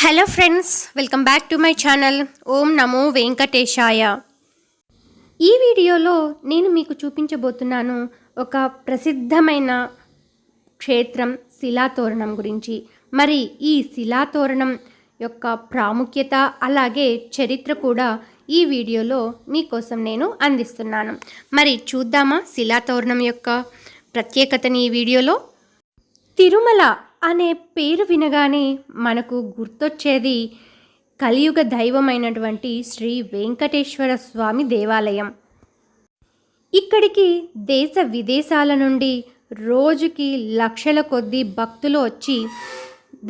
Hello friends, welcome back to my channel. ఓం నమో వెంకటేశాయ. ఈ వీడియోలో నేను మీకు చూపించబోతున్నాను ఒక ప్రసిద్ధమైన క్షేత్రం శిలాతోరణం గురించి. మరి ఈ శిలాతోరణం యొక్క ప్రాముఖ్యత అలాగే చరిత్ర కూడా ఈ వీడియోలో మీకోసం నేను అందిస్తున్నాను. మరి చూద్దామా శిలాతోరణం యొక్క ప్రత్యేకతని ఈ వీడియోలో. తిరుమల అనే పేరు వినగానే మనకు గుర్తొచ్చేది కలియుగ దైవమైనటువంటి శ్రీ వెంకటేశ్వర స్వామి దేవాలయం. ఇక్కడికి దేశ విదేశాల నుండి రోజుకి లక్షల కొద్దీ భక్తులు వచ్చి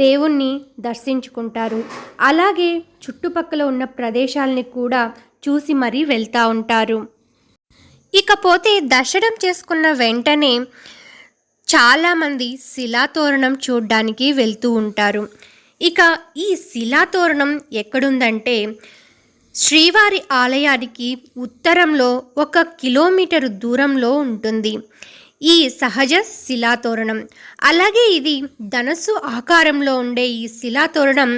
దేవుణ్ణి దర్శించుకుంటారు. అలాగే చుట్టుపక్కల ఉన్న ప్రదేశాలని కూడా చూసి మరీ వెళ్తూ ఉంటారు. ఇకపోతే దర్శనం చేసుకున్న వెంటనే చాలామంది శిలాతోరణం చూడడానికి వెళ్తూ ఉంటారు. ఇక ఈ శిలాతోరణం ఎక్కడుందంటే శ్రీవారి ఆలయానికి ఉత్తరంలో 1 కిలోమీటరు దూరంలో ఉంటుంది ఈ సహజ శిలాతోరణం. అలాగే ఇది ధనస్సు ఆకారంలో ఉండే ఈ శిలాతోరణం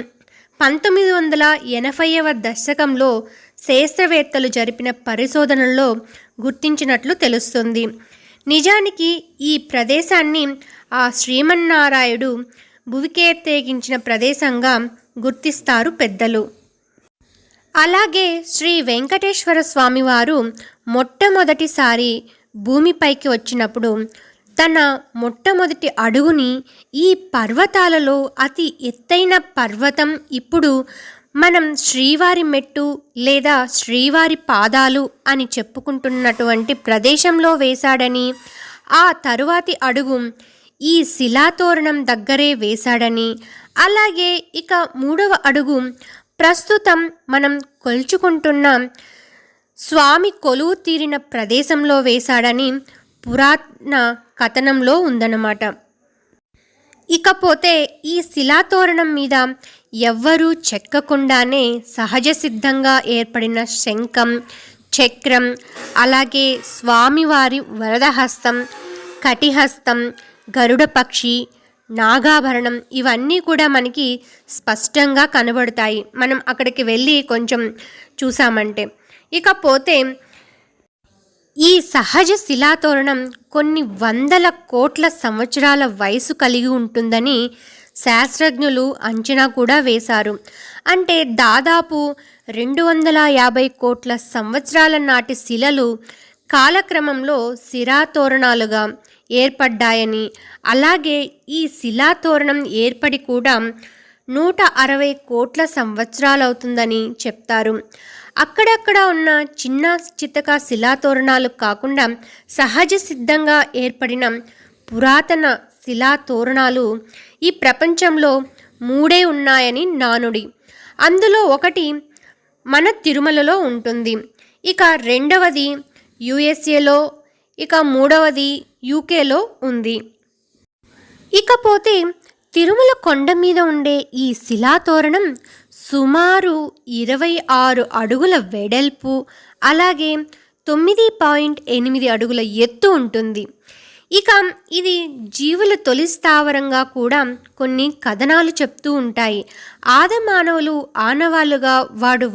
1980వ దశకంలో శాస్త్రవేత్తలు జరిపిన పరిశోధనల్లో గుర్తించినట్లు తెలుస్తుంది. నిజానికి ఈ ప్రదేశాన్ని ఆ శ్రీమన్నారాయుడు భువికేత్తేగించిన ప్రదేశంగా గుర్తిస్తారు పెద్దలు. అలాగే శ్రీ వెంకటేశ్వర స్వామివారు మొట్టమొదటిసారి భూమిపైకి వచ్చినప్పుడు తన మొట్టమొదటి అడుగుని ఈ పర్వతాలలో అతి ఎత్తైన పర్వతం, ఇప్పుడు మనం శ్రీవారి మెట్టు లేదా శ్రీవారి పాదాలు అని చెప్పుకుంటున్నటువంటి ప్రదేశంలో వేశాడని, ఆ తరువాతి అడుగు ఈ శిలాతోరణం దగ్గరే వేశాడని, అలాగే ఇక 3వ అడుగు ప్రస్తుతం మనం కొలుచుకుంటున్న స్వామి కొలువు తీరిన ప్రదేశంలో వేశాడని పురాణ కథనంలో ఉందన్నమాట. ఇకపోతే ఈ శిలాతోరణం మీద ఎవ్వరూ చెక్కకుండానే సహజ సిద్ధంగా ఏర్పడిన శంఖం, చక్రం, అలాగే స్వామివారి వరదహస్తం, కటిహస్తం, గరుడ పక్షి, నాగాభరణం ఇవన్నీ కూడా మనకి స్పష్టంగా కనబడతాయి మనం అక్కడికి వెళ్ళి కొంచెం చూసామంటే. ఇకపోతే ఈ సహజ శిలాతోరణం కొన్ని వందల కోట్ల సంవత్సరాల వయసు కలిగి ఉంటుందని శాస్త్రజ్ఞులు అంచనా కూడా వేశారు. అంటే దాదాపు 250 కోట్ల సంవత్సరాల నాటి శిలలు కాలక్రమంలో శిలాతోరణాలుగా ఏర్పడ్డాయని, అలాగే ఈ శిలాతోరణం ఏర్పడి కూడా 160 కోట్ల సంవత్సరాలవుతుందని చెప్తారు. అక్కడక్కడ ఉన్న చిన్న చితక శిలాతోరణాలు కాకుండా సహజ సిద్ధంగా ఏర్పడిన పురాతన శిలాతోరణాలు ఈ ప్రపంచంలో 3 ఉన్నాయని నానుడి. అందులో ఒకటి మన తిరుమలలో ఉంటుంది, ఇక 2వది యుఎస్ఏలో, ఇక 3వది యూకేలో ఉంది. ఇకపోతే తిరుమల కొండ మీద ఉండే ఈ శిలాతోరణం సుమారు 26 అడుగుల వెడల్పు, అలాగే 9.8 అడుగుల ఎత్తు ఉంటుంది. ఇక ఇది జీవుల తొలి స్థావరంగా కూడా కొన్ని కథనాలు చెప్తూ ఉంటాయి. ఆదిమానవులు ఆనవాళ్ళుగా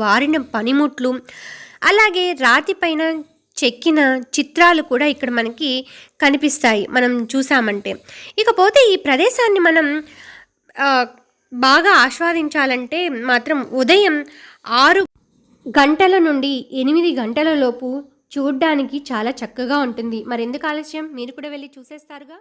వారిన పనిముట్లు, అలాగే రాతిపైన చెక్కిన చిత్రాలు కూడా ఇక్కడ మనకి కనిపిస్తాయి మనం చూసామంటే. ఇకపోతే ఈ ప్రదేశాన్ని మనం బాగా ఆస్వాదించాలంటే మాత్రం ఉదయం 6 గంటల నుండి 8 గంటల లోపు చూడ్డానికి చాలా చక్కగా ఉంటుంది. మరెందుకు ఆలస్యం, మీరు కూడా వెళ్ళి చూసేస్తారుగా.